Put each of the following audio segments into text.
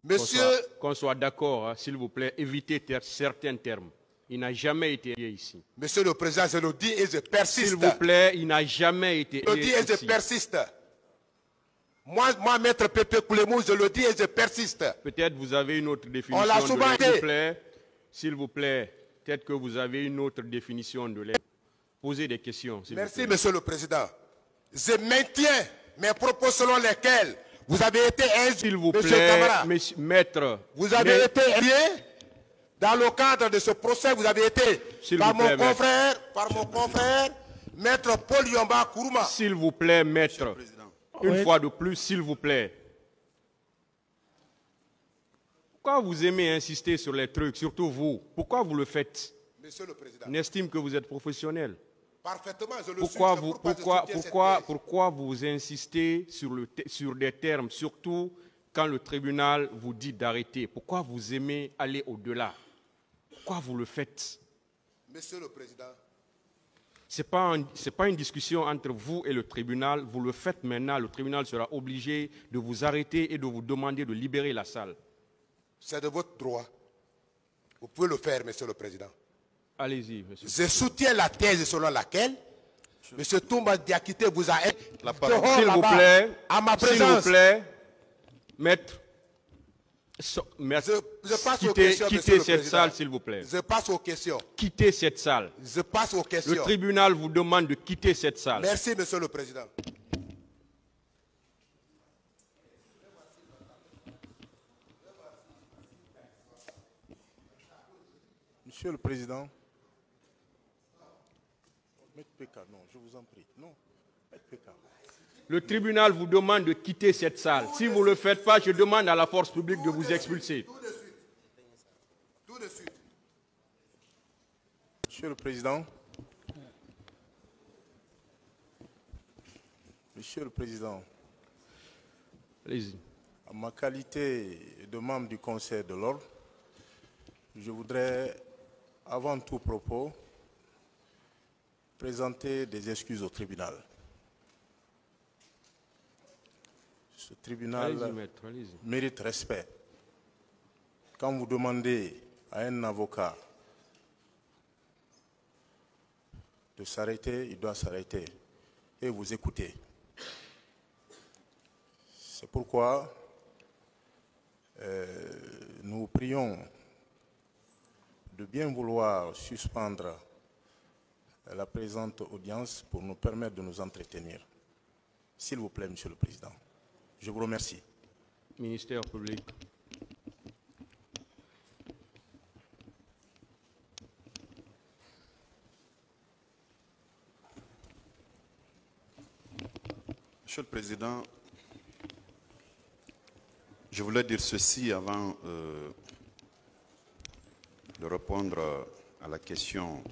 Monsieur, qu'on soit d'accord, hein, s'il vous plaît, évitez certains termes. Il n'a jamais été ici. Monsieur le Président, je le dis et je persiste. S'il vous plaît, il n'a jamais été Je le dis et je persiste. Moi, Maître Pépé Koulemou, je le dis et je persiste. Peut-être vous avez une autre définition. On l'a souvent dit. S'il vous plaît, peut-être que vous avez une autre définition de l'aide. Posez des questions. Merci, Monsieur le Président. Je maintiens mes propos selon lesquels vous avez été injurié. S'il vous plaît, maître. Vous avez été injurié. Dans le cadre de ce procès, vous avez été par mon confrère, Maître Paul Yomba Kourouma. S'il vous plaît, maître. Une fois de plus, s'il vous plaît. Pourquoi vous aimez insister sur les trucs, surtout vous? Pourquoi vous le faites? Monsieur le Président. On estime que vous êtes professionnel. Parfaitement, je le suis. Pourquoi vous insistez sur des termes, surtout quand le tribunal vous dit d'arrêter? Pourquoi vous aimez aller au-delà? Pourquoi vous le faites? Monsieur le Président. Ce n'est pas une discussion entre vous et le tribunal. Vous le faites maintenant. Le tribunal sera obligé de vous arrêter et de vous demander de libérer la salle. C'est de votre droit. Vous pouvez le faire, Monsieur le Président. Allez-y, monsieur. Je soutiens la thèse selon laquelle M. Toumba Diakité vous a aidé. S'il vous plaît, à ma présence. S'il vous plaît, maître. Je passe aux questions, quittez cette salle, s'il vous plaît. Je passe aux questions. Quittez cette salle. Je passe aux questions. Le tribunal vous demande de quitter cette salle. Merci, Monsieur le Président. Monsieur le Président. Maître Péka, non, je vous en prie. Non, Maître Péka. Le tribunal vous demande de quitter cette salle. Si vous ne le faites pas, je demande à la force publique de vous expulser. Tout de suite. Monsieur le Président. Monsieur le Président. Allez-y. En ma qualité de membre du Conseil de l'Ordre, je voudrais, avant tout propos, présenter des excuses au tribunal. Ce tribunal mérite respect. Quand vous demandez à un avocat de s'arrêter, il doit s'arrêter et vous écouter. C'est pourquoi nous prions de bien vouloir suspendre la présente audience pour nous permettre de nous entretenir. S'il vous plaît, Monsieur le Président. Je vous remercie. Ministère public. Monsieur le Président, je voulais dire ceci avant de répondre à la question.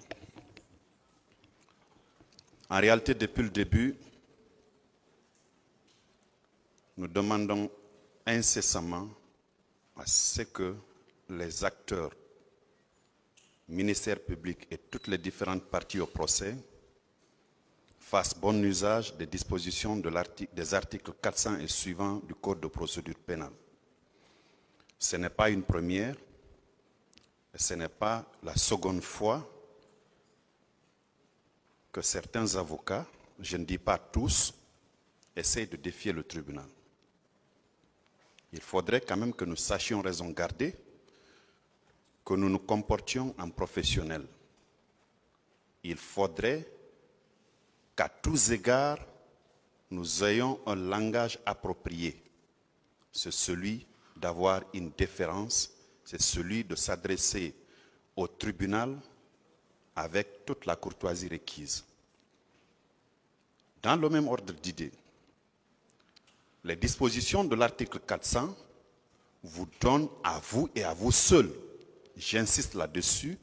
En réalité, depuis le début, nous demandons incessamment à ce que les acteurs, ministère public et toutes les différentes parties au procès fassent bon usage des dispositions des articles 400 et suivants du Code de procédure pénale. Ce n'est pas une première, et ce n'est pas la seconde fois que certains avocats, je ne dis pas tous, essayent de défier le tribunal. Il faudrait quand même que nous sachions raison garder, que nous nous comportions en professionnels. Il faudrait qu'à tous égards, nous ayons un langage approprié. C'est celui d'avoir une déférence, c'est celui de s'adresser au tribunal avec toute la courtoisie requise. Dans le même ordre d'idées, les dispositions de l'article 400 vous donnent à vous et à vous seuls, j'insiste là-dessus,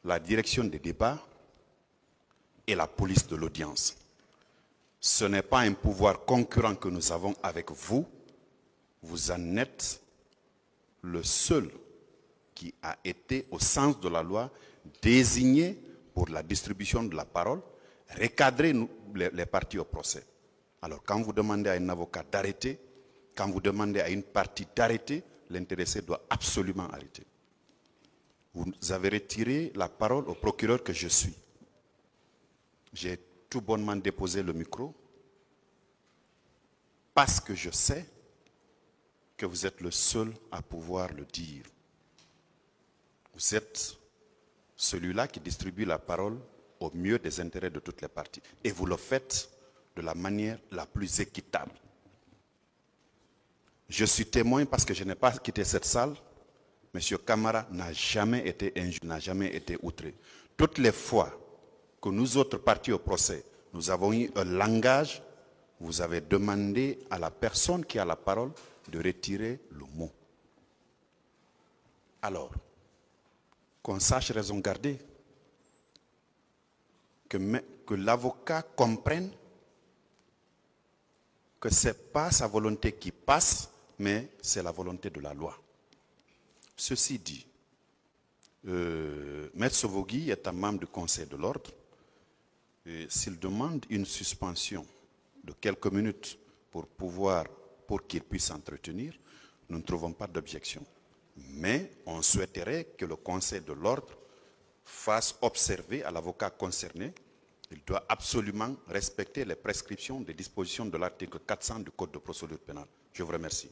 la direction des débats et la police de l'audience. Ce n'est pas un pouvoir concurrent que nous avons avec vous. Vous en êtes le seul qui a été, au sens de la loi, désigné pour la distribution de la parole, recadrer les parties au procès. Alors, quand vous demandez à un avocat d'arrêter, Quand vous demandez à une partie d'arrêter, l'intéressé doit absolument arrêter. Vous avez retiré la parole au procureur que je suis. J'ai tout bonnement déposé le micro parce que je sais que vous êtes le seul à pouvoir le dire. Vous êtes celui-là qui distribue la parole au mieux des intérêts de toutes les parties. Et vous le faites de la manière la plus équitable. Je suis témoin parce que je n'ai pas quitté cette salle. Monsieur Camara n'a jamais été injurié, n'a jamais été outré. Toutes les fois que nous autres partis au procès, nous avons eu un langage, vous avez demandé à la personne qui a la parole de retirer le mot. Alors, qu'on sache raison garder, que l'avocat comprenne que ce n'est pas sa volonté qui passe, mais c'est la volonté de la loi. Ceci dit, Maître Sovogui est un membre du Conseil de l'Ordre. S'il demande une suspension de quelques minutes pour qu'il puisse s'entretenir, nous ne trouvons pas d'objection. Mais on souhaiterait que le Conseil de l'Ordre fasse observer à l'avocat concerné, il doit absolument respecter les prescriptions des dispositions de l'article 400 du Code de procédure pénale. Je vous remercie.